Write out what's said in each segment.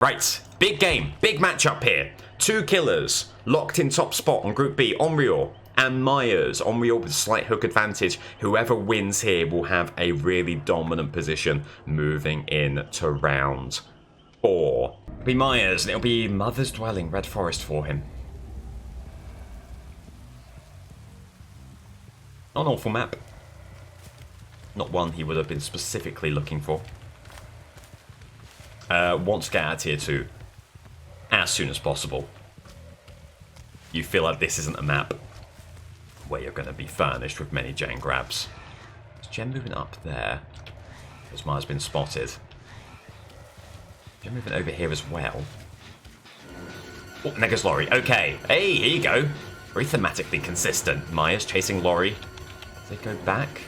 Right, big game, big matchup here. Two killers locked in top spot on Group B, Onryo and Myers. Onryo with slight hook advantage. Whoever wins here will have a really dominant position moving in to round 4. It'll be Myers, and it'll be Mother's Dwelling, Red Forest for him. Not an awful map. Not one he would have been specifically looking for. Want to get out of tier 2 as soon as possible. You feel like this isn't a map where you're going to be furnished with many gen grabs. Is Gen moving up there? As Myers been spotted. Gen moving over here as well. Oh, Nega's Lorry. Okay. Hey, here you go. Very thematically consistent. Myers chasing Lorry. Do they go back?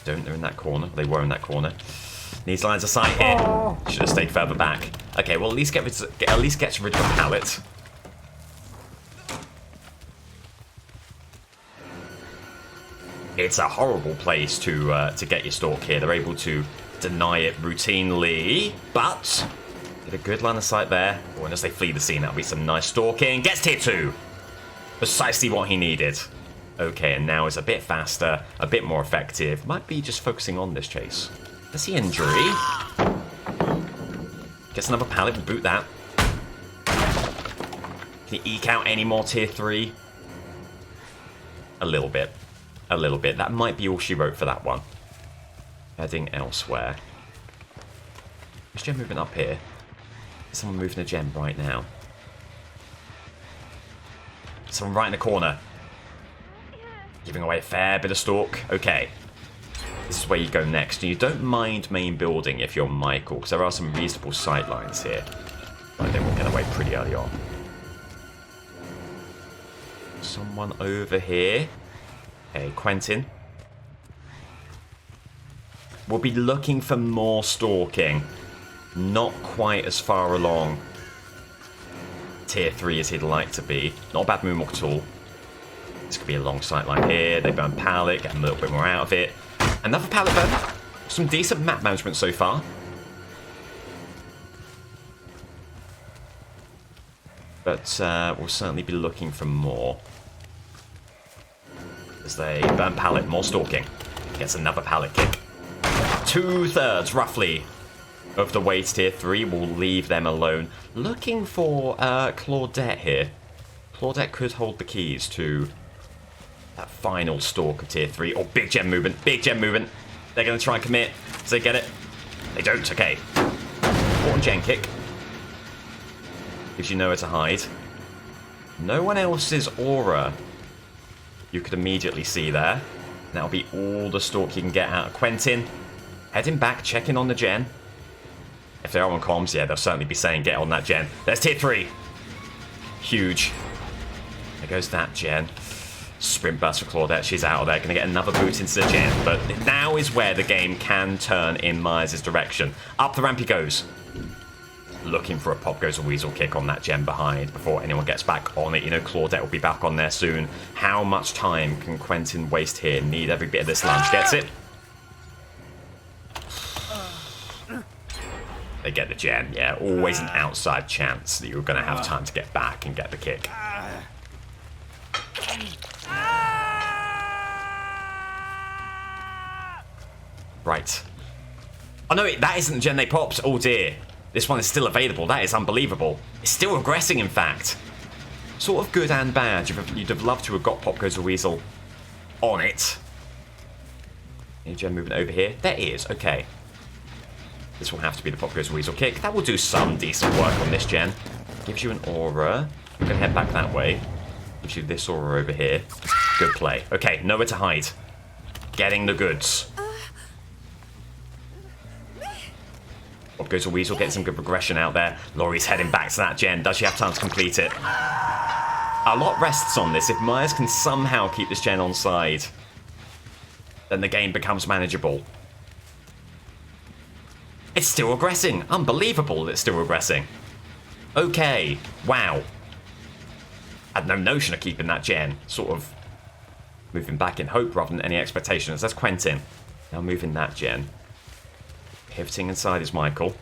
Don't. They're in that corner. They were in that corner. Needs lines of sight here. Should have stayed further back. Okay, well at least get rid of a pallet. It's a horrible place to get your stalk here. They're able to deny it routinely, but get a good line of sight there. Oh, and as they flee the scene, that'll be some nice stalking. Gets tier 2. Precisely what he needed. Okay, and now it's a bit faster, a bit more effective. Might be just focusing on this chase. Does he injury? Gets another pallet, we'll boot that. Can he eke out any more tier 3? A little bit. A little bit. That might be all she wrote for that one. Heading elsewhere. Is Gem moving up here? Is someone moving a gem right now? Someone right in the corner. Giving away a fair bit of stalk. Okay. This is where you go next. And you don't mind main building if you're Michael, because there are some reasonable sidelines here. But they will get away pretty early on. Someone over here. Hey, Quentin. We'll be looking for more stalking. Not quite as far along tier 3 as he'd like to be. Not a bad moonwalk at all. This could be a long sight line here. They burn pallet, get a little bit more out of it. Another pallet burn. Some decent map management so far. But we'll certainly be looking for more. As they burn pallet, more stalking. Gets another pallet kick. 2/3 roughly of the way to tier 3 will leave them alone. Looking for Claudette here. Claudette could hold the keys to that final stalk of tier 3. Oh, big gem movement. Big gem movement. They're going to try and commit. Do they get it? They don't. Okay. Important gen kick. Gives you nowhere to hide. No one else's aura you could immediately see there. That'll be all the stalk you can get out of Quentin. Heading back, checking on the gen. If they are on comms, yeah, they'll certainly be saying get on that gen. There's tier 3. Huge. There goes that gen. Sprint burst for Claudette. She's out of there. Going to get another boot into the gen. But now is where the game can turn in Myers' direction. Up the ramp he goes. Looking for a pop goes a weasel kick on that gen behind before anyone gets back on it. You know, Claudette will be back on there soon. How much time can Quentin waste here? Need every bit of this lunch. Gets it. They get the gen. Yeah, always an outside chance that you're going to have time to get back and get the kick. Right. Oh no, that isn't the gen they popped. Oh dear. This one is still available. That is unbelievable. It's still regressing, in fact. Sort of good and bad. You'd have loved to have got Pop Goes a Weasel on it. Any gen movement over here? There is. Okay. This will have to be the Pop Goes a Weasel kick. That will do some decent work on this gen. Gives you an aura. I'm going to head back that way. Gives you this aura over here. Good play. Okay, nowhere to hide. Getting the goods. Pop Goes a Weasel, getting some good progression out there. Laurie's heading back to that gen. Does she have time to complete it? A lot rests on this. If Myers can somehow keep this gen on side, then the game becomes manageable. It's still regressing. Unbelievable that it's still regressing. Okay. Wow. Had no notion of keeping that gen. Sort of moving back in hope rather than any expectations. That's Quentin. Now moving that gen. Pivoting inside is Michael.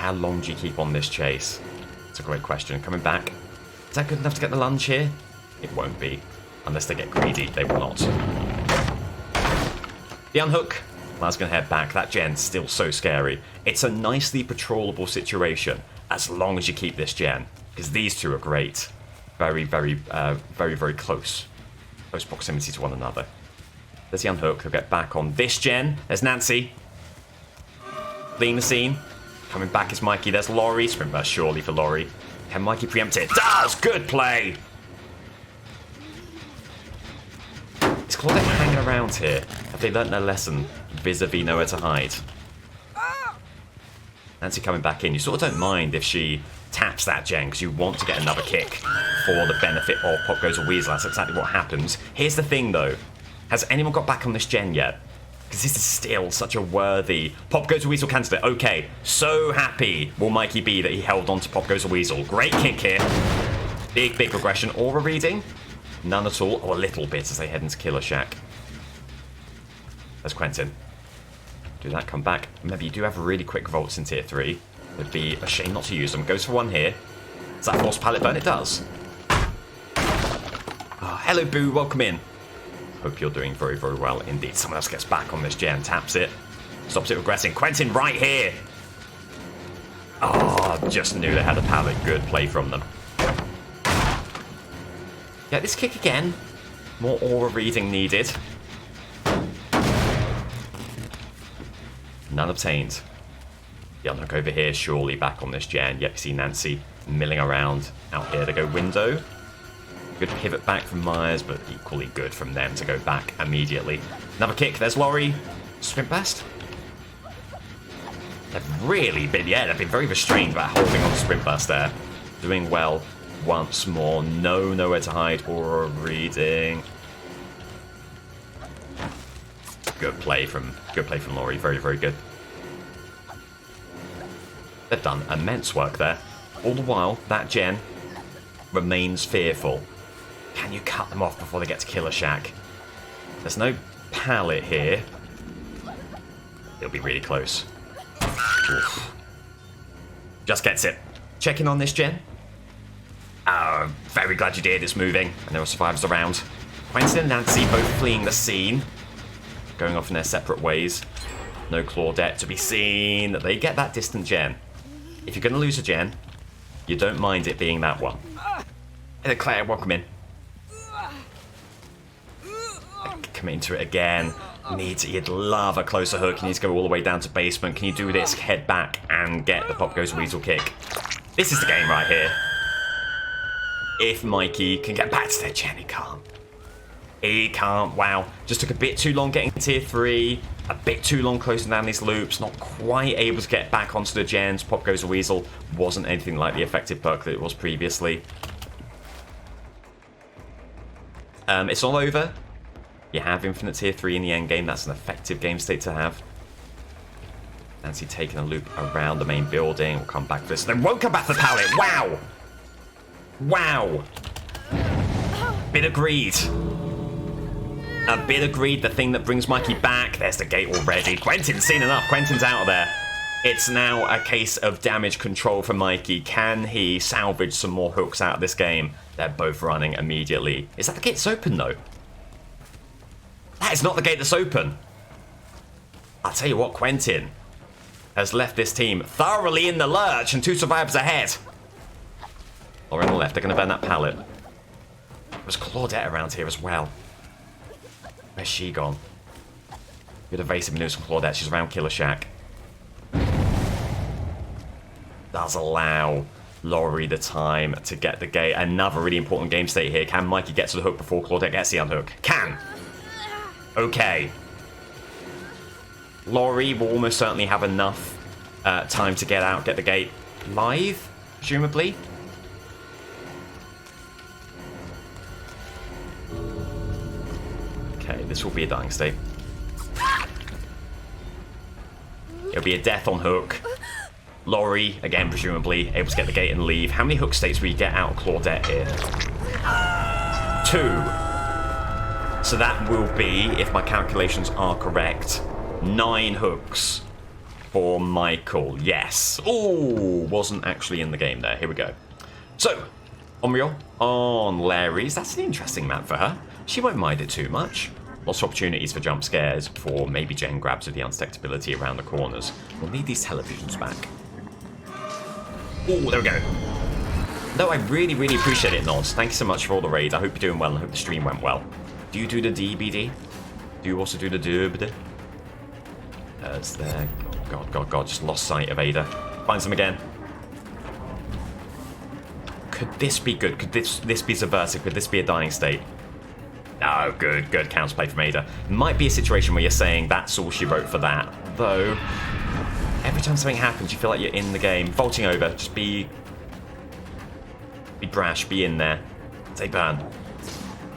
How long do you keep on this chase? It's a great question. Coming back. Is that good enough to get the lunge here? It won't be. Unless they get greedy, they will not. The unhook. Lars going to head back. That gen's still so scary. It's a nicely patrollable situation as long as you keep this gen. Because these two are great. Very, very, very close. Close proximity to one another. There's the unhook. He'll get back on this gen. There's Nancy. Fleeing the scene. Coming back is Mikey. There's Laurie. Sprint burst surely for Laurie. Can Mikey preempt it? Does! Good play! Is Claudette hanging around here? Have they learnt their lesson vis-a-vis nowhere to hide? Nancy coming back in. You sort of don't mind if she taps that gen because you want to get another kick for the benefit of Pop Goes a Weasel. That's exactly what happens. Here's the thing though. Has anyone got back on this gen yet? Because this is still such a worthy Pop Goes a Weasel candidate. Okay, so happy will Mikey be that he held on to Pop Goes a Weasel. Great kick here. Big regression. Aura reading? None at all. Or a little bit as they head into Killer Shack. There's Quentin. Do that, come back. Remember, you do have really quick vaults in tier 3. It'd be a shame not to use them. Goes for one here. Does that force pallet burn? It does. Oh, hello, Boo. Welcome in. Hope you're doing very well indeed. Someone else gets back on this gen. Taps it. Stops it regressing. Quentin right here. Oh, just knew they had a pallet. Good play from them. Get this kick again. More aura reading needed. None obtained. The unhook over here, surely back on this gen. Yep, you see Nancy milling around out here to go window. Good pivot back from Myers, but equally good from them to go back immediately. Another kick, there's Laurie. Sprint burst. They've really been, they've been very restrained about holding on to sprint burst there. Doing well once more. Nowhere to hide. Aura reading. Good play from Laurie. Very good. They've done immense work there. All the while, that gen remains fearful. Can you cut them off before they get to Killer Shack? There's no pallet here. It'll be really close. Oof. Just gets it. Checking on this gen. Oh, very glad you did. It's moving. And there are survivors around. Quentin and Nancy both fleeing the scene. Going off in their separate ways. No Claudette to be seen. They get that distant gen. If you're going to lose a gen, you don't mind it being that one. Hey, Claire, welcome in. Committing to it again. You'd love a closer hook. You need to go all the way down to basement. Can you do this? Head back and get the Pop Goes Weasel kick. This is the game right here. If Mikey can get back to their gen, he can't. He can't. Wow. Just took a bit too long getting tier 3. A bit too long closing down these loops. Not quite able to get back onto the gens. Pop Goes a Weasel wasn't anything like the effective perk that it was previously. It's all over. You have infinite tier 3 in the endgame. That's an effective game state to have. Nancy taking a loop around the main building. We'll come back for this. Then won't come back for the pallet. Wow. Wow. Bit of greed. A bit of greed, the thing that brings Mikey back. There's the gate already. Quentin's seen enough. Quentin's out of there. It's now a case of damage control for Mikey. Can he salvage some more hooks out of this game? They're both running immediately. Is that the gate that's open, though? That is not the gate that's open. I'll tell you what, Quentin has left this team thoroughly in the lurch and 2 survivors ahead. Or on the left, they're going to burn that pallet. There's Claudette around here as well. Where's she gone? Good evasive maneuvers from Claudette. She's around Killer Shack. Does allow Laurie the time to get the gate. Another really important game state here. Can Mikey get to the hook before Claudette gets the unhook? Can! Okay. Laurie will almost certainly have enough time to get out, get the gate live, presumably. Okay, this will be a dying state. It'll be a death on hook. Laurie, again, presumably, able to get the gate and leave. How many hook states will you get out of Claudette here? 2. So that will be, if my calculations are correct, 9 hooks for Michael. Yes. Oh, wasn't actually in the game there. Here we go. So, Onryo on Larry's. That's an interesting map for her. She won't mind it too much. Lots of opportunities for jump scares, for maybe gen grabs with the unstectability around the corners. We'll need these televisions back. Oh, there we go. No, I really, really appreciate it, Nods. Thank you so much for all the raid. I hope you're doing well. I hope the stream went well. Do you do the DBD? Do you also do the DBD? It's there. God. Just lost sight of Ada. Finds them again. Could this be good? Could this be subversive? Could this be a dying state? Oh, good. Counterplay from Ada. Might be a situation where you're saying that's all she wrote for that. Though, every time something happens, you feel like you're in the game. Vaulting over. Just be brash. Be in there. They burn.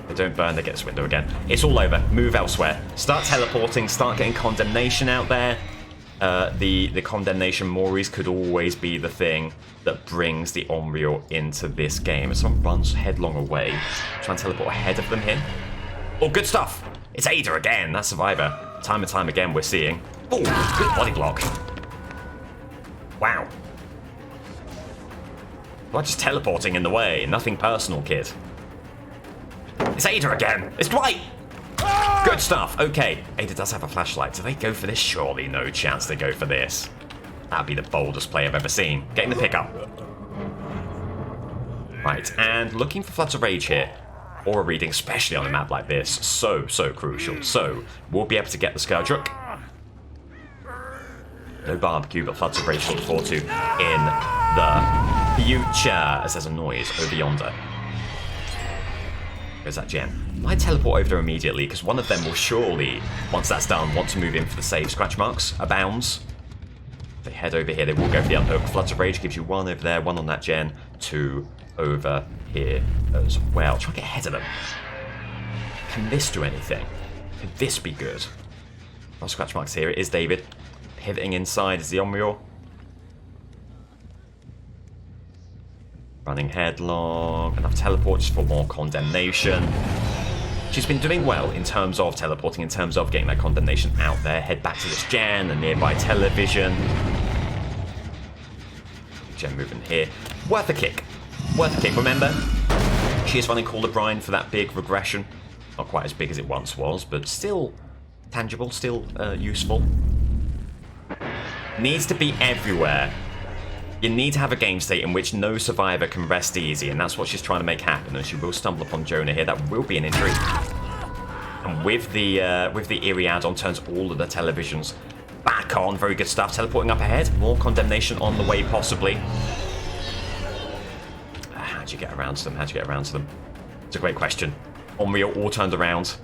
They don't burn, they get this window again. It's all over. Move elsewhere. Start teleporting. Start getting condemnation out there. The condemnation Moris could always be the thing that brings the Onryo into this game. If someone runs headlong away, try and teleport ahead of them here. Oh, good stuff. It's Ada again. That survivor. Time and time again we're seeing. Oh, good body block. Wow. Well, just teleporting in the way. Nothing personal, kid. It's Ada again. It's Dwight. Good stuff. Okay. Ada does have a flashlight. Do they go for this? Surely no chance they go for this. That'd be the boldest play I've ever seen. Getting the pickup. Right, and looking for Floods of Rage here. Aura reading, especially on a map like this. So crucial. So, we'll be able to get the Scourge. No barbecue, but Floods of Rage to look forward to in the future. As there's a noise over yonder. Where's that gen? Might teleport over there immediately, because one of them will surely, once that's done, want to move in for the save. Scratch marks abounds. They head over here, they will go for the unhook. Floods of Rage gives you one over there, one on that gen, two over here as well. Try to get ahead of them. Can this do anything? Could this be good? No scratch marks here. It is David. Pivoting inside is the Onryo. Running headlong. Enough teleports for more condemnation. She's been doing well in terms of teleporting, in terms of getting that condemnation out there. Head back to this gen, the nearby television. Gen movement here. Worth a kick. Worth a kick. Remember, she is running Call of Brine for that big regression. Not quite as big as it once was, but still tangible, still useful. Needs to be everywhere. You need to have a game state in which no survivor can rest easy, and that's what she's trying to make happen, and she will stumble upon Jonah here. That will be an injury. And with the eerie add-on, turns all of the televisions back on. Very good stuff. Teleporting up ahead. More condemnation on the way, possibly. How'd you get around to them? How'd you get around to them? It's a great question. Onryo all turned around.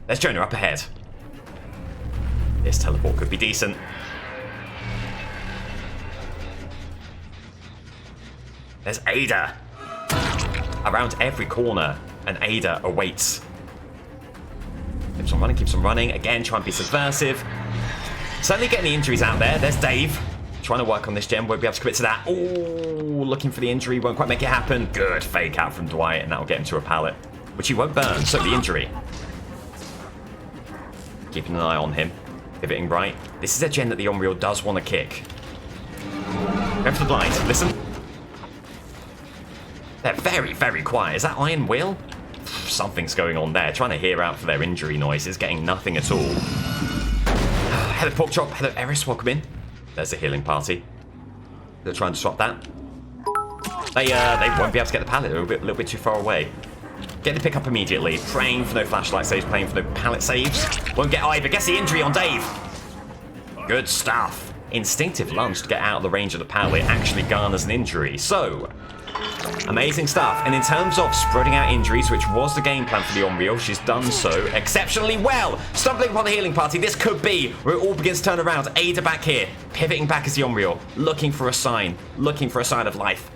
There's Jonah up ahead. This teleport could be decent. There's Ada. Around every corner, and Ada awaits. Keeps on running, keeps on running. Again, try and be subversive. Certainly getting the injuries out there. There's Dave. Trying to work on this gem. Won't be able to commit to that. Ooh, looking for the injury. Won't quite make it happen. Good fake out from Dwight, and that'll get him to a pallet. Which he won't burn, so the injury. Keeping an eye on him. Pivoting right. This is a gen that the Onryo does want to kick. Go for the blind. Listen. They're very, very quiet. Is that Iron Will? Something's going on there. Trying to hear out for their injury noises. Getting nothing at all. Hello, Pork Chop. Hello, Eris. Welcome in. There's the healing party. They're trying to swap that. They won't be able to get the pallet. They're a little bit too far away. Get the pick up immediately. Praying for no flashlight saves. Praying for no pallet saves. Won't get either. Gets the injury on Dave. Good stuff. Instinctive lunge to get out of the range of the pallet actually garners an injury. So... amazing stuff. And in terms of spreading out injuries, which was the game plan for the Onryo, she's done so exceptionally well. Stumbling upon the healing party, this could be where it all begins to turn around. Ada back here, pivoting back as the Onryo, looking for a sign of life.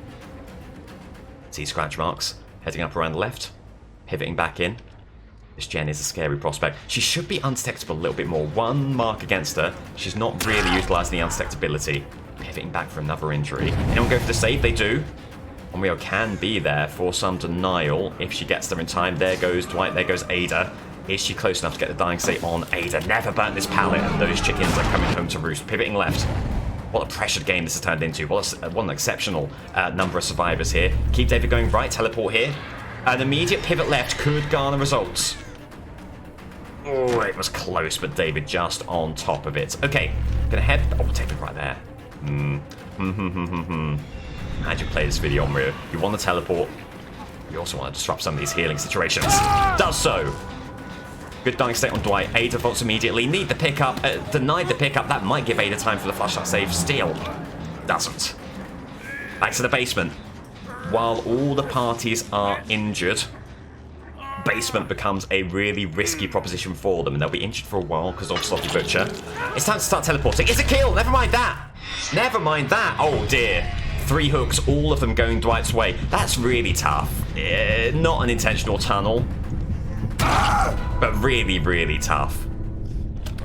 See scratch marks, heading up around the left, pivoting back in. This gen is a scary prospect. She should be unstectable a little bit more. One mark against her. She's not really utilising the unstectability. Pivoting back for another injury. Anyone go for the save? They do. Onryo can be there for some denial if she gets there in time. There goes Dwight, there goes Ada. Is she close enough to get the dying state on Ada? Never burnt this pallet, and those chickens are coming home to roost. Pivoting left. What a pressured game this has turned into. What an exceptional number of survivors here. Keep David going right. Teleport here. An immediate pivot left could garner results. Oh, it was close, but David just on top of it. Okay, gonna head... Oh, David right there. How'd you play this video, Onryo? You want to teleport. You also want to disrupt some of these healing situations. Does so. Good dying state on Dwight. Ada votes immediately. Need the pickup. Denied the pickup. That might give Ada time for the flashlight save. Still doesn't. Back to the basement. While all the parties are injured, basement becomes a really risky proposition for them, and they'll be injured for a while because of Sloppy Butcher. It's time to start teleporting. It's a kill! Never mind that! Never mind that! Oh dear. 3 hooks, all of them going Dwight's way. That's really tough. Not an intentional tunnel, but really, really tough.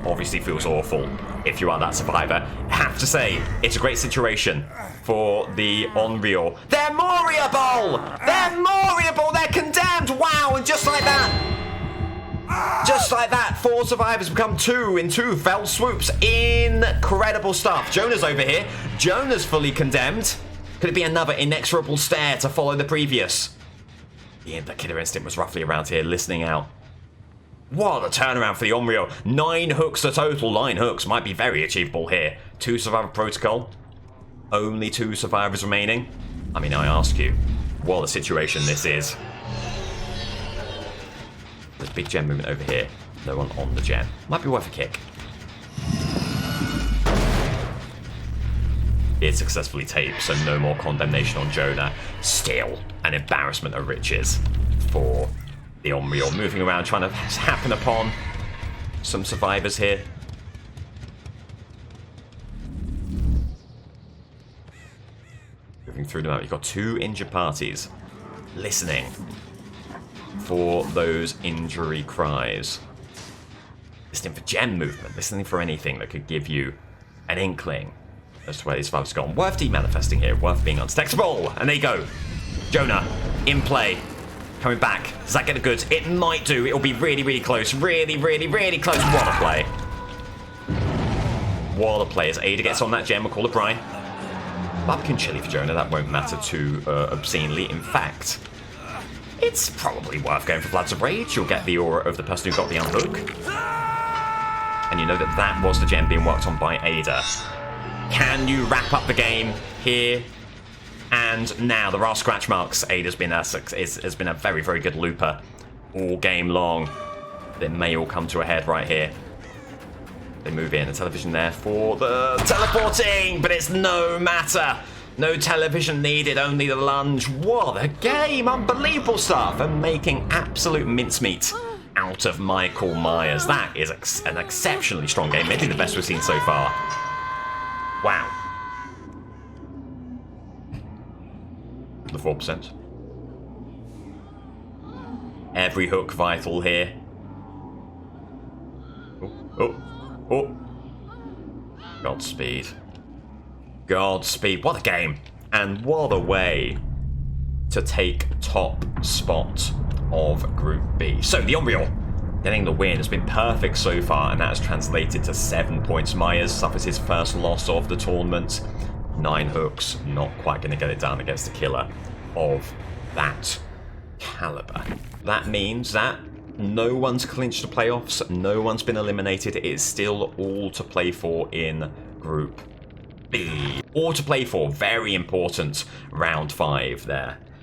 Obviously feels awful if you are that survivor. Have to say, it's a great situation for the Onryo. They're Moriable! They're Moriable! They're condemned! Wow, and just like that, just like that, 4 survivors become 2 in 2 fell swoops. Incredible stuff. Jonah's over here. Jonah's fully condemned. Could it be another inexorable stare to follow the previous? The killer instinct was roughly around here, listening out. What a turnaround for the Onryo. 9 hooks to total. 9 hooks might be very achievable here. 2 survivor protocol. Only 2 survivors remaining. I mean, I ask you, what a situation this is. There's a big gen movement over here. No one on the gen. Might be worth a kick. It successfully taped, so no more condemnation on Jonah. Still an embarrassment of riches for the Onryo. Moving around, trying to happen upon some survivors here. Moving through them out, you've got 2 injured parties. Listening for those injury cries. Listening for gen movement. Listening for anything that could give you an inkling as to where these survivors have gone. Worth demanifesting here. Worth being unstexable. And there you go. Jonah in play. Coming back. Does that get the goods? It might do. It'll be really, really close. Really, really, really close. What a play. What a play. As Ada gets on that gem, we'll call it Brian. Barbecue and chili for Jonah. That won't matter too obscenely. In fact, it's probably worth going for Floods of Rage. You'll get the aura of the person who got the unhook. And you know that that was the gem being worked on by Ada. Can you wrap up the game here? And now there are scratch marks. Ada's been has been a very, very good looper all game long. They may all come to a head right here. They move in. The television there for the teleporting, but it's no matter. No television needed, only the lunge. What a game! Unbelievable stuff. And making absolute mincemeat out of Michael Myers. That is an exceptionally strong game. Maybe the best we've seen so far. Wow. The 4%. Every hook vital here. Oh. Godspeed. Godspeed. What a game. And what a way to take top spot of Group B. So, the Onryo getting the win has been perfect so far, and that has translated to 7 points. Myers suffers his first loss of the tournament. 9 hooks, not quite going to get it done against a killer of that caliber. That means that no one's clinched the playoffs, no one's been eliminated. It is still all to play for in Group B. All to play for, very important round 5 there.